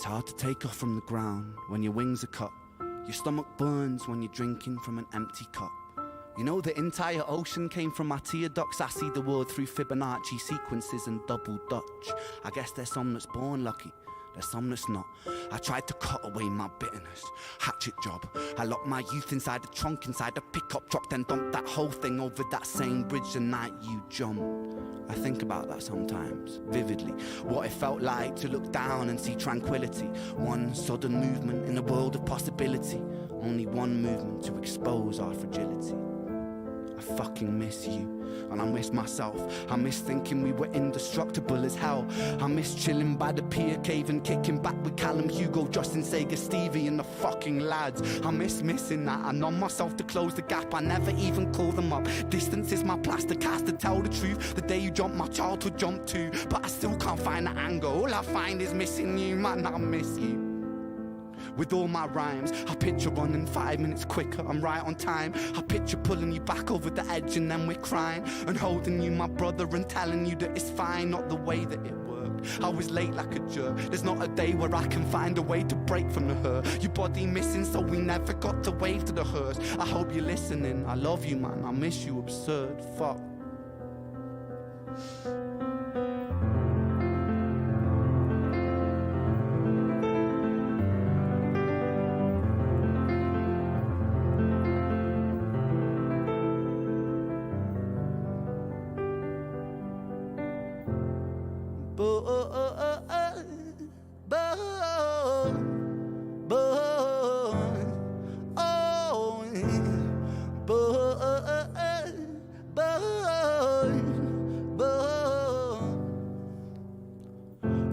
hard to take off from the ground when your wings are cut. Your stomach burns when you're drinking from an empty cup. You know the entire ocean came from my tear ducts. I see the world through Fibonacci sequences and double Dutch. I guess there's some that's born lucky, there's some that's not. I tried to cut away my bitterness, hatchet job. I locked my youth inside the trunk, inside the pickup truck, then dumped that whole thing over that same bridge the night you jumped. I think about that sometimes, vividly. What it felt like to look down and see tranquility. One sudden movement in a world of possibility. Only one movement to expose our fragility. I fucking miss you, and I miss myself. I miss thinking we were indestructible as hell. I miss chilling by the pier cave and kicking back with Callum, Hugo, Justin, Sega, Stevie and the fucking lads. I miss missing that. I numb myself to close the gap. I never even call them up. Distance is my plaster cast, to tell the truth. The day you jumped, my childhood jumped too. But I still can't find the anger. All I find is missing you, man, I miss you. With all my rhymes, I picture running 5 minutes quicker, I'm right on time. I picture pulling you back over the edge and then we're crying. And holding you, my brother, and telling you that it's fine, not the way that it worked. I was late like a jerk, there's not a day where I can find a way to break from the hurt. Your body missing, so we never got to wave to the hearse. I hope you're listening, I love you, man, I miss you, absurd, fuck.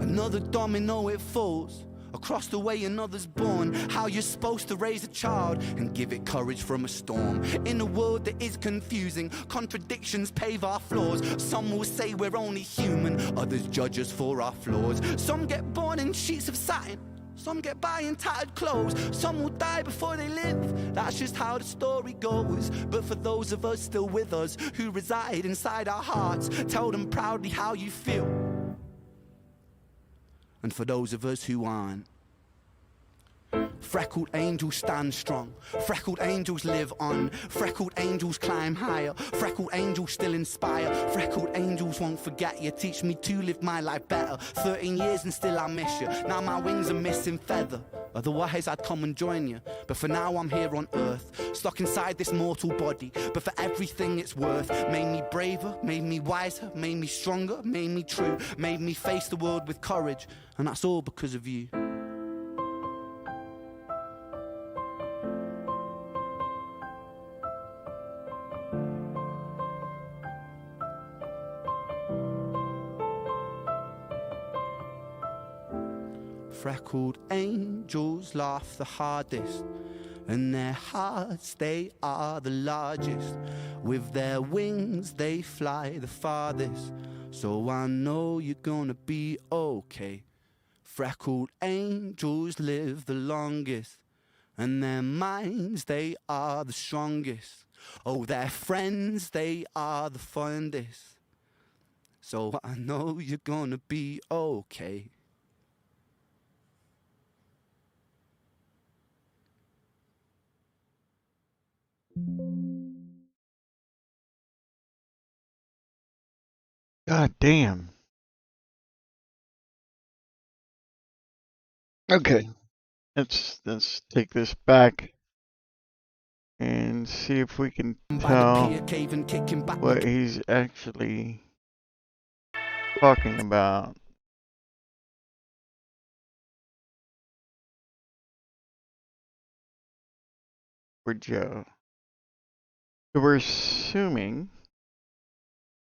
Another domino, it falls. Across the way another's born. How you're supposed to raise a child and give it courage from a storm. In a world that is confusing, contradictions pave our flaws. Some will say we're only human, others judge us for our flaws. Some get born in sheets of satin, some get by in tattered clothes. Some will die before they live, that's just how the story goes. But for those of us still with us, who reside inside our hearts, tell them proudly how you feel. And for those of us who aren't, freckled angels stand strong, freckled angels live on, freckled angels climb higher, freckled angels still inspire, freckled angels won't forget you, teach me to live my life better. 13 years and still I miss you, now my wings are missing feather. Otherwise I'd come and join you, but for now I'm here on earth, stuck inside this mortal body. But for everything it's worth, made me braver, made me wiser, made me stronger, made me true, made me face the world with courage. And that's all because of you. Freckled angels laugh the hardest, and their hearts, they are the largest. With their wings, they fly the farthest. So I know you're gonna be okay. Freckled angels live the longest, and their minds, they are the strongest. Oh, their friends, they are the fondest. So I know you're gonna be okay. God damn. Okay, let's take this back and see if we can tell what he's actually talking about. For Joe. So we're assuming,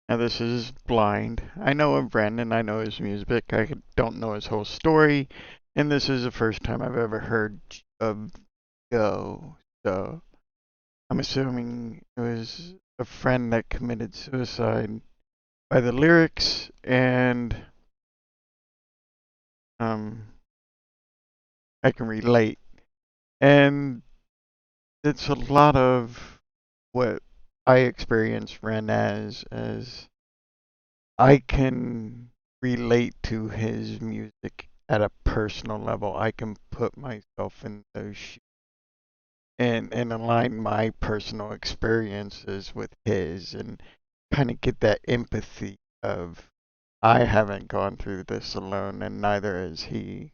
now this is blind. I know of Brandon, I know his music, I don't know his whole story, and this is the first time I've ever heard of Joe. So I'm assuming it was a friend that committed suicide by the lyrics, and I can relate. And it's a lot of what I experience Ren as I can relate to his music at a personal level, I can put myself in those shoes and align my personal experiences with his and kind of get that empathy of I haven't gone through this alone and neither has he.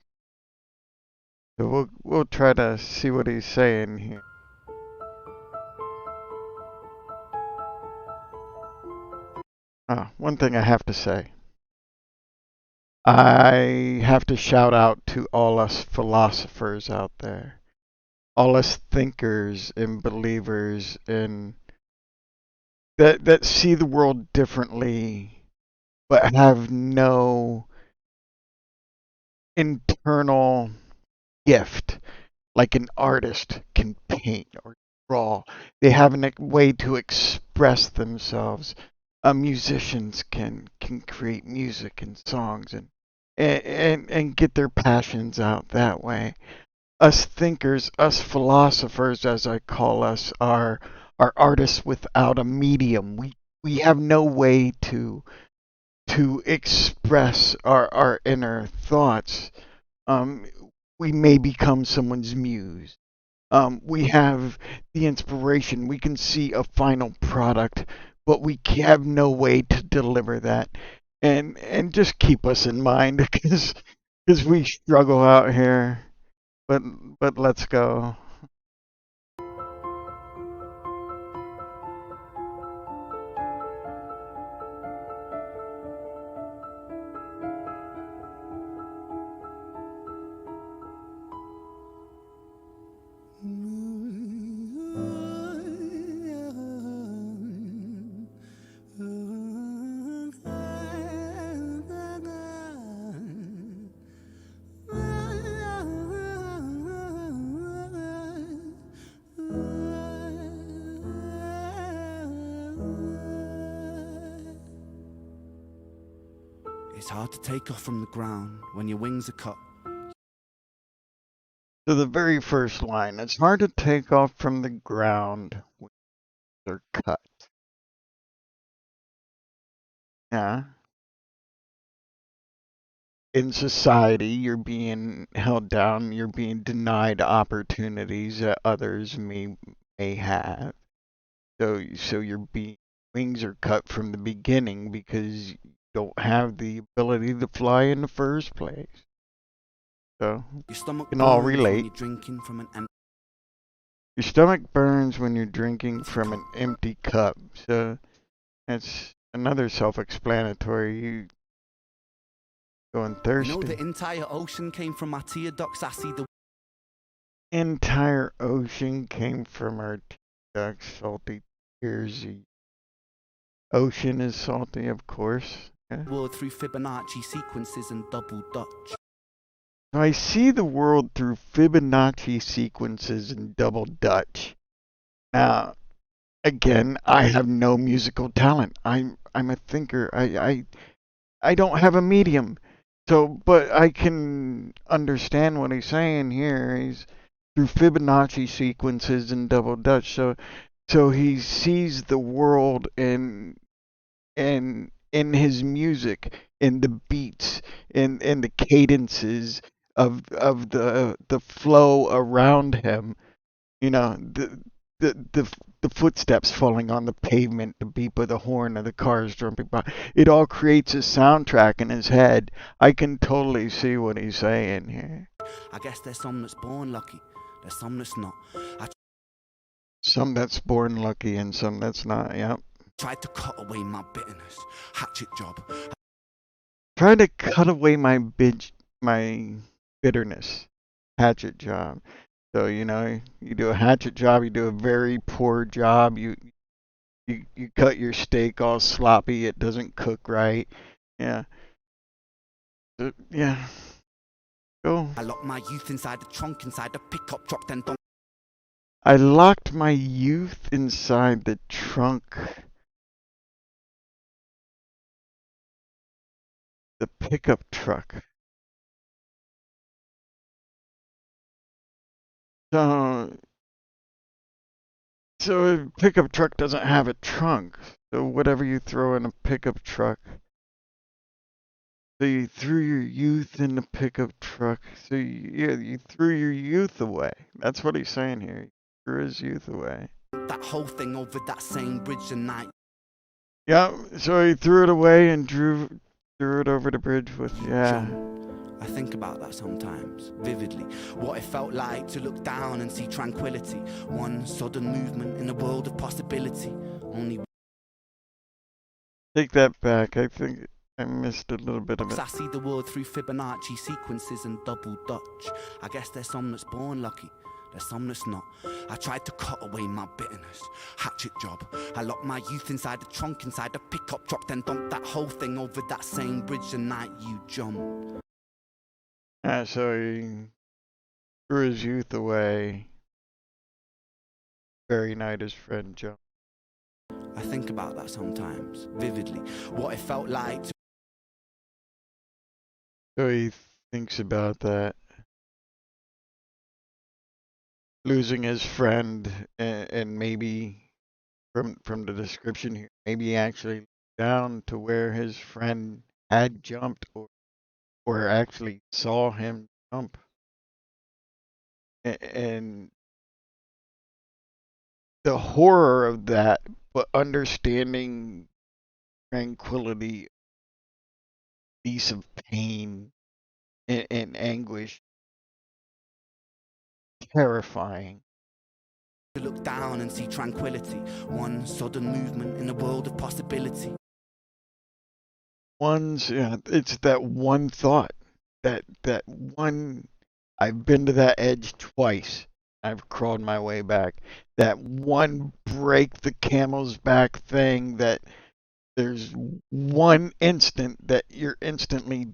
So we'll try to see what he's saying here. One thing I have to say. I have to shout out to all us philosophers out there, all us thinkers and believers and that see the world differently but have no internal gift like an artist can paint or draw. They have a way to express themselves. Musicians can create music and songs and get their passions out that way. Us thinkers, us philosophers, as I call us, are artists without a medium. We have no way to express our inner thoughts. Um, we may become someone's muse. We have the inspiration. We can see a final product, but we have no way to deliver that. And just keep us in mind because we struggle out here. But but let's go. It's hard to take off from the ground when your wings are cut. So the very first line, it's hard to take off from the ground when they're cut. Yeah. In society, you're being held down, you're being denied opportunities that others may have. So your wings are cut from the beginning because you don't have the ability to fly in the first place. So Your stomach we can all burns when relate. you're drinking from an empty. Your stomach burns when you're drinking from an empty cup. So that's another self-explanatory. You going You know, the thirsty. entire ocean came from my tear ducts. I see the Entire ocean came from our duck salty tears. The ocean is salty, of course. Yeah. world through Fibonacci sequences and double Dutch. So I see the world through Fibonacci sequences and double Dutch. Now, again, I have no musical talent. I'm a thinker. I don't have a medium. So, but I can understand what he's saying here. He's through Fibonacci sequences and double Dutch. So he sees the world in his music, in the beats, in the cadences of the flow around him. You know, the footsteps falling on the pavement, the beep of the horn of the cars jumping by. It all creates a soundtrack in his head. I can totally see what he's saying here. I guess there's some that's born lucky, there's some that's not. Some that's born lucky and some that's not. Yep. Tried to cut away my bitterness, hatchet job. Trying to cut away my bitterness. Hatchet job. So, you do a hatchet job, you do a very poor job, you cut your steak all sloppy, it doesn't cook right. Yeah. Yeah. Go. I locked my youth inside the trunk, inside the pickup truck, then don't. I locked my youth inside the trunk. The pickup truck. So, so a pickup truck doesn't have a trunk. So whatever you throw in a pickup truck. So you threw your youth in the pickup truck. So you threw your youth away. That's what he's saying here. He threw his youth away. That whole thing over that same bridge the night. Yeah, so he threw it away and threw it over the bridge with, yeah. I think about that sometimes, vividly. What it felt like to look down and see tranquility. One sudden movement in a world of possibility. Only Take that back. I think I missed a little bit of it. I see the world through Fibonacci sequences and double Dutch. I guess there's some that's born lucky, there's some that's not. I tried to cut away my bitterness, hatchet job. I locked my youth inside the trunk, inside the pickup truck, then dumped that whole thing over that same bridge the night you jumped. So he threw his youth away. Very night his friend jumped. I think about that sometimes, vividly. What it felt like to So he thinks about that. Losing his friend and maybe from the description here, maybe actually down to where his friend had jumped or actually saw him jump. And the horror of that, but understanding tranquility, peace of pain and anguish, terrifying. look down and see tranquility. One sudden movement in a world of possibility. It's that one thought, that one. I've been to that edge twice. I've crawled my way back. That one break the camel's back thing, that there's one instant that you're instantly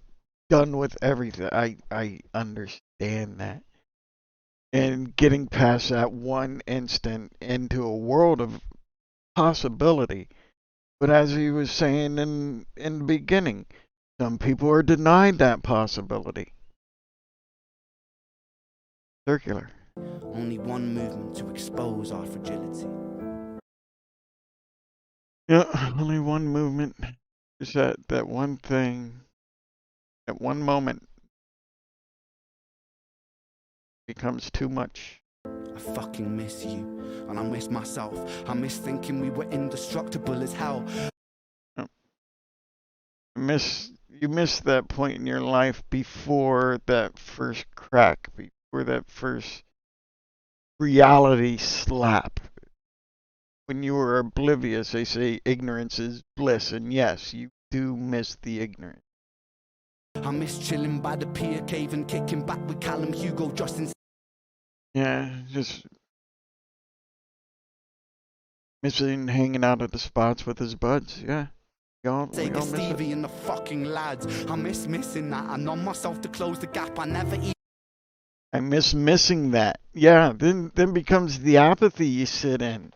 done with everything. I understand that. And getting past that one instant into a world of possibility. But as he was saying in the beginning, some people are denied that possibility. Circular. Only one movement to expose our fragility. Yeah, only one movement. Just that one thing, that one moment becomes too much. I fucking miss you, and I miss myself. I miss thinking we were indestructible as hell. You miss that point in your life before that first crack, before that first reality slap. When you were oblivious, they say ignorance is bliss, and yes, you do miss the ignorance. I miss chilling by the pier cave and kicking back with Callum, Hugo, Justin. Yeah, just missing hanging out at the spots with his buds. Yeah, we all miss Stevie it. and the fucking lads. I miss missing that. I know myself to close the gap. I never eat. I miss missing that. Yeah, then becomes the apathy you sit in.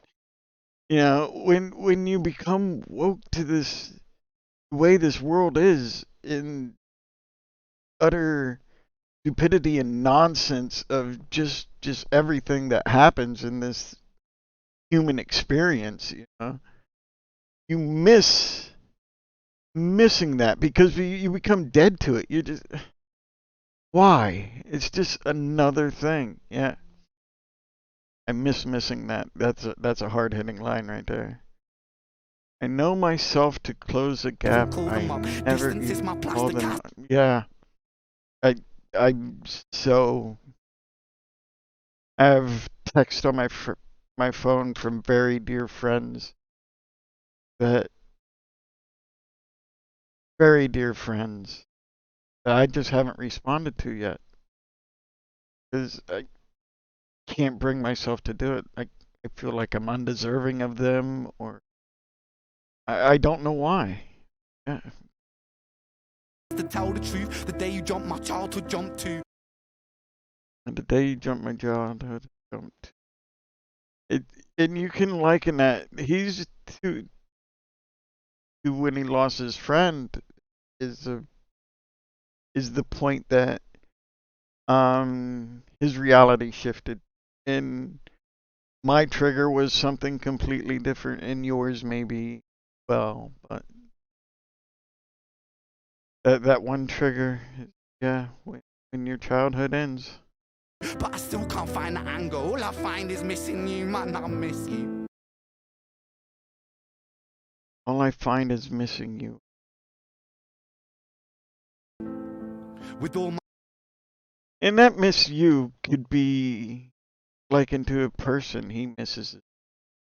You know, when you become woke to this way this world is, in utter stupidity and nonsense of just everything that happens in this human experience, you know, you missing that because you become dead to it. You just, why? It's just another thing. Yeah, I miss missing that. That's a hard hitting line right there. I know myself to close a gap. I never even call them out. Yeah, I I'm so. I have text on my phone from very dear friends that very dear friends that I just haven't responded to yet because I can't bring myself to do it. I feel like I'm undeserving of them, or I don't know why. Yeah. To tell the truth, the day you jumped, my childhood jumped to. And the day you jumped, my childhood jumped. It and you can liken that. He's to when he lost his friend is the point that his reality shifted, and my trigger was something completely different, and yours maybe well, but That one trigger, yeah, when your childhood ends. But I still can't find the anger. All I find is missing you, man. I miss you. All I find is missing you. With all my And that miss you could be likened to a person. He misses the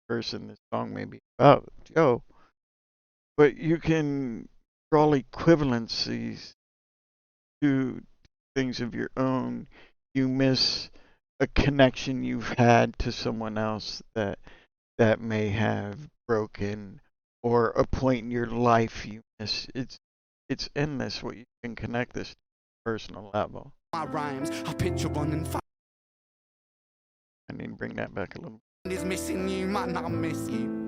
person this song may be about, Joe. But you can draw equivalencies to things of your own. You miss a connection you've had to someone else that may have broken, or a point in your life you miss. It's endless what you can connect this to a personal level. my rhymes, I picture running fast. I need to bring that back a little. Is missing you, man. I miss you.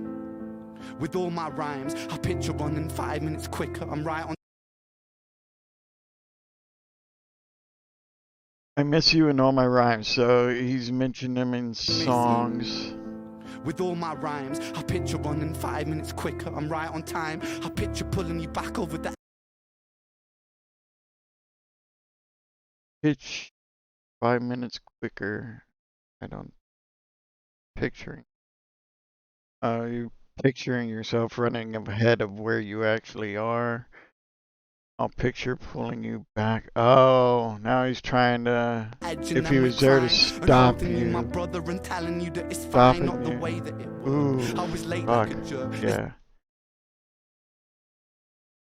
With all my rhymes, I picture running 5 minutes quicker. I'm right on. I miss you in all my rhymes. So he's mentioned them in songs. With all my rhymes, I picture running 5 minutes quicker. I'm right on time. I picture pulling you back over the Pitch 5 minutes quicker. I don't picturing. You picturing yourself running ahead of where you actually are. I'll picture pulling you back. Oh, now he's trying to. edge, If he was there to stop you, my brother, and telling you that it's fine, stopping not the you. way that it was. Ooh, I was late fuck. like a jerk. Yeah.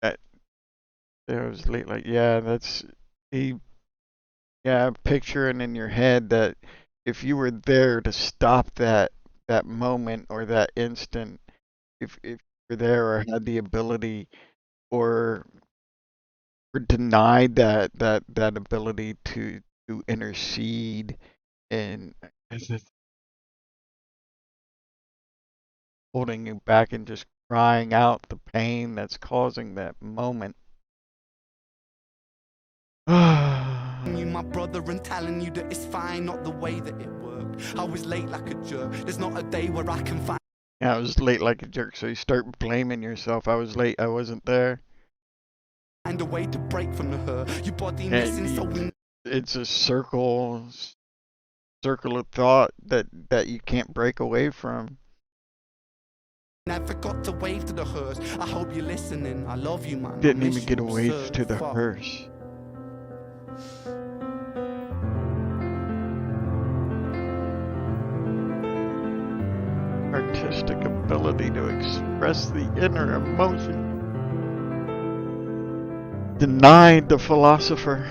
That, it was late. Like, yeah, that's he. Yeah, picturing in your head that if you were there to stop that moment or that instant, if you were there or had the ability, or denied that ability to intercede, and as it's holding you back and just crying out the pain that's causing that moment. You, my brother, and telling you that it's fine, not the way that it worked. I was late like a jerk. There's not a day where I can find. Yeah, I was late like a jerk, so you start blaming yourself. I was late, I wasn't there. Find a way to break from the hurt. Your body missing, so we. It's a circle of thought that you can't break away from. Never got to wave to the hearse. I hope you're listening. I love you, man. Didn't even get a wave to the hearse. Artistic ability to express the inner emotion. Denied the philosopher.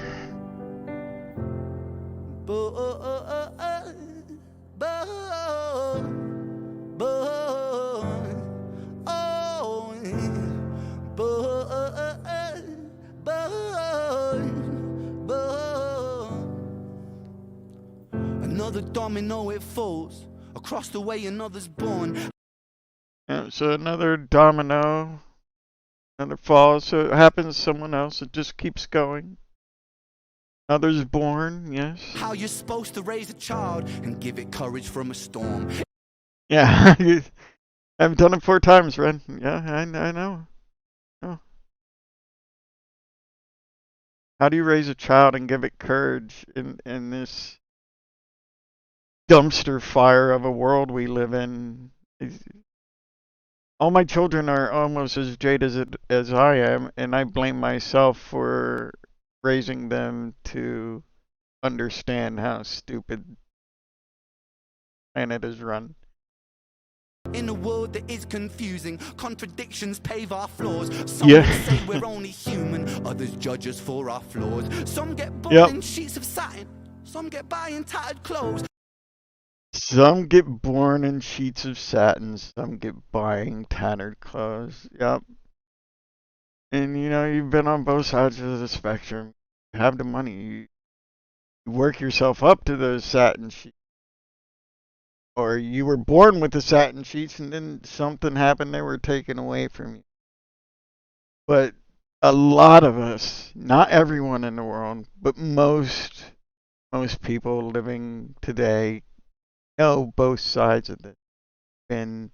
Another domino, it falls across the way, another's born. Yeah, so another domino, another falls, so it happens to someone else. It just keeps going. Others born, yes. How you're supposed to raise a child and give it courage from a storm. Yeah, I've done it 4 times, Ren. Yeah, I know. Oh. How do you raise a child and give it courage in this dumpster fire of a world we live in? All my children are almost as jaded as I am, and I blame myself for raising them to understand how stupid planet is run. In a world that is confusing, contradictions pave our flaws. Some say we're only human, others judge us for our flaws. Some get born in sheets of satin, some get by in tattered clothes. Some get born in sheets of satin, some get buying tattered clothes. Yep. And you know, you've been on both sides of the spectrum. You have the money. You work yourself up to those satin sheets. Or you were born with the satin sheets and then something happened, they were taken away from you. But a lot of us, not everyone in the world, but most people living today know both sides of it. Been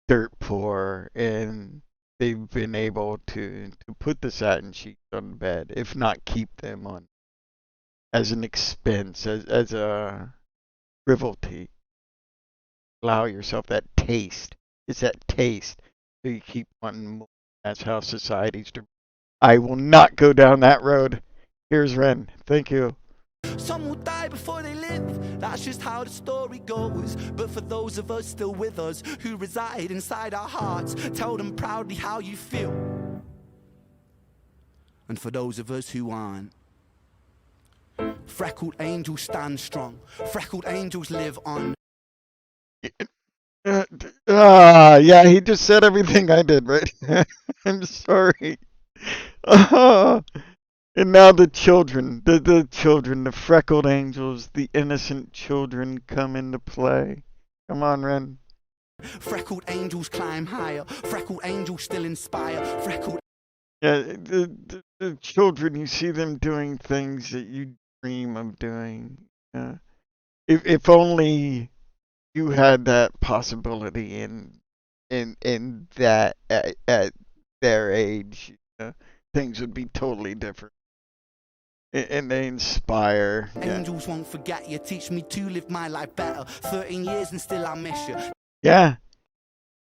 dirt poor and they've been able to put the satin sheets on the bed, if not keep them on as an expense, as a frivolity. Allow yourself that taste. It's that taste. So you keep wanting more. That's how society's. I will not go down that road. Here's Ren. Thank you. Some will die before they live, that's just how the story goes. But for those of us still with us, who reside inside our hearts, tell them proudly how you feel. And for those of us who aren't, freckled angels stand strong, freckled angels live on. Yeah, he just said everything I did, right? I'm sorry. And now the children, the children, the freckled angels, the innocent children come into play. Come on, Ren. Freckled angels climb higher, freckled angels still inspire, freckled. Yeah, the children, you see them doing things that you dream of doing. If only you had that possibility in that at their age, things would be totally different. And they inspire. Angels won't forget you, teach me to live my life better. 13 years and still I miss you. Yeah,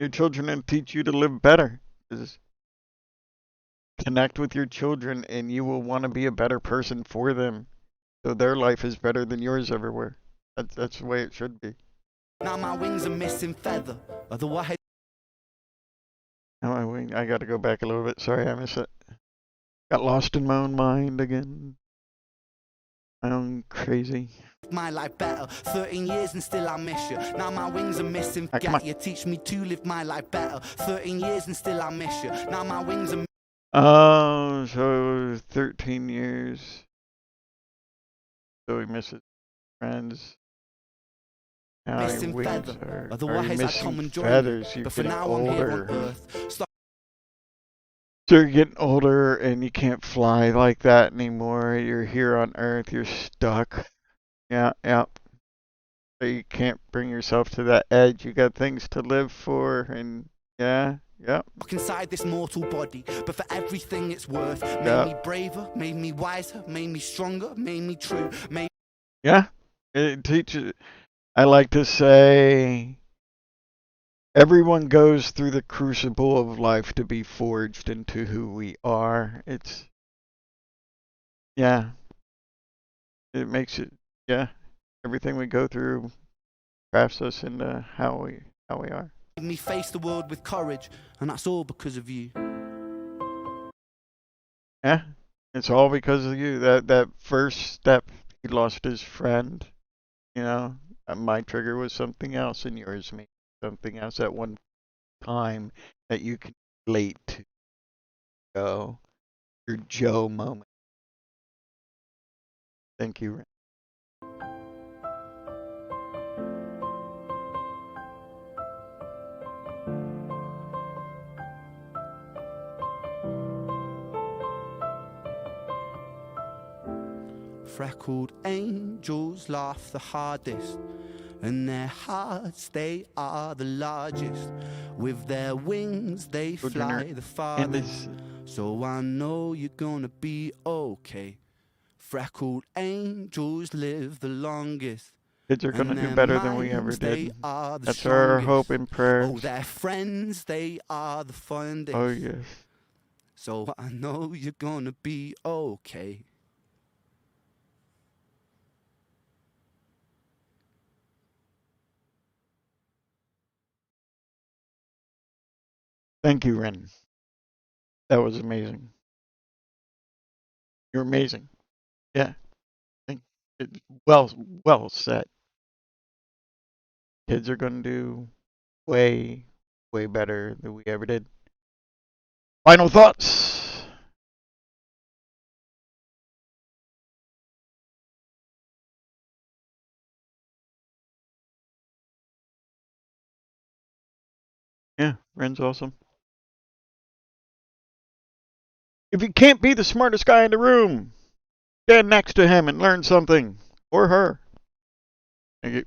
your children will teach you to live better. Just connect with your children, and you will want to be a better person for them, so their life is better than yours everywhere. That's the way it should be. Now my wings are missing feather, otherwise. Now my wing. I got to go back a little bit. Sorry, I missed it. Got lost in my own mind again. My own crazy. My life better, 13 years and still I miss you. Now my wings are missing, forget you, teach me to live my life better. 13 years and still I miss you. Now my wings are. Oh, so 13 years. So he misses friends. Now missing your wings feather, are otherwise I'd come missing and join feathers. you. You're But for getting now I'm here on older. earth. Stop. So you're getting older and you can't fly like that anymore. You're here on Earth. You're stuck. Yeah, yeah. So you can't bring yourself to that edge. You got things to live for, and yeah, yeah. Inside this mortal body, but for everything it's worth. Made Yeah. me braver, made me wiser, made me stronger, made me true. Yeah. It teaches. I like to say everyone goes through the crucible of life to be forged into who we are. Yeah, it makes it, yeah, everything we go through crafts us into how we are. Made me face the world with courage, and that's all because of you. Yeah, it's all because of you. That first step, he lost his friend, you know. My trigger was something else, and yours maybe something else at one time that you can relate to. Joe, your Joe moment. Thank you, Ren. Freckled angels laugh the hardest, and their hearts they are the largest. With their wings they fly the farthest. So I know you're gonna be okay. Freckled angels live the longest. Kids are gonna do better than we ever did. That's our hope and prayers. Oh, their friends, they are the fondest. Oh yes. So I know you're gonna be okay. Thank you, Ren. That was amazing. You're amazing. Yeah. Thank it, well said. Kids are gonna do way better than we ever did. Final thoughts. Yeah, Ren's awesome. If you can't be the smartest guy in the room, stand next to him and learn something. Or her. Thank you.